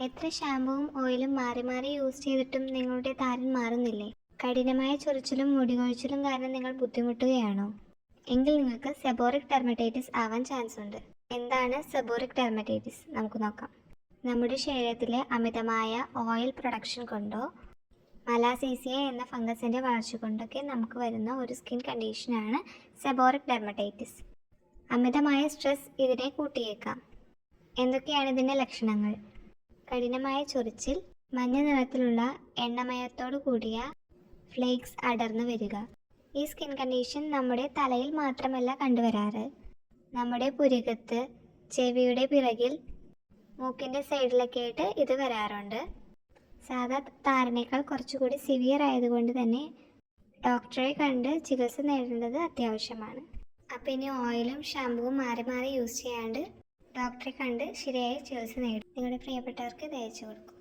എത്ര ഷാമ്പുവും ഓയിലും മാറി മാറി യൂസ് ചെയ്തിട്ടും നിങ്ങളുടെ താരൻ മാറുന്നില്ലേ? കഠിനമായ ചൊറിച്ചിലും മുടികൊഴിച്ചിലും കാരണം നിങ്ങൾ ബുദ്ധിമുട്ടുകയാണോ? എങ്കിൽ നിങ്ങൾക്ക് സെബോറിക് ഡെർമറ്റൈറ്റിസ് ആവാൻ ചാൻസ് ഉണ്ട്. എന്താണ് സെബോറിക് ഡെർമറ്റൈറ്റിസ്? നമുക്ക് നോക്കാം. നമ്മുടെ ശരീരത്തിലെ അമിതമായ ഓയിൽ പ്രൊഡക്ഷൻ കൊണ്ടോ മലാസീസിയ എന്ന ഫംഗസിന്റെ വളർച്ച കൊണ്ടൊക്കെ നമുക്ക് വരുന്ന ഒരു സ്കിൻ കണ്ടീഷനാണ് സെബോറിക് ഡെർമറ്റൈറ്റിസ്. അമിതമായ സ്ട്രെസ് ഇതിനെ കൂട്ടിയേക്കാം. എന്തൊക്കെയാണ് ഇതിൻ്റെ ലക്ഷണങ്ങൾ? കഠിനമായ ചൊറിച്ചിൽ, മഞ്ഞ നിറത്തിലുള്ള എണ്ണമയത്തോടു കൂടിയ ഫ്ലേക്സ് അടർന്നു വരിക. ഈ സ്കിൻ കണ്ടീഷൻ നമ്മുടെ തലയിൽ മാത്രമല്ല കണ്ടുവരാറ്. നമ്മുടെ പുരികത്ത്, ചെവിയുടെ പിറകിൽ, മൂക്കിൻ്റെ സൈഡിലൊക്കെ ആയിട്ട് ഇത് വരാറുണ്ട്. സാധാ താരനേക്കാൾ കുറച്ചുകൂടി സിവിയർ ആയതുകൊണ്ട് തന്നെ ഡോക്ടറെ കണ്ട് ചികിത്സ നേടേണ്ടത് അത്യാവശ്യമാണ്. അപ്പം ഇനി ഓയിലും ഷാമ്പുവും മാറി മാറി യൂസ് ചെയ്യാണ്ട് ഡോക്ടറെ കണ്ട് ശരിയായ ചികിത്സ നേടും. നിങ്ങളുടെ പ്രിയപ്പെട്ടവർക്ക് ഇത് അയച്ചു കൊടുക്കും.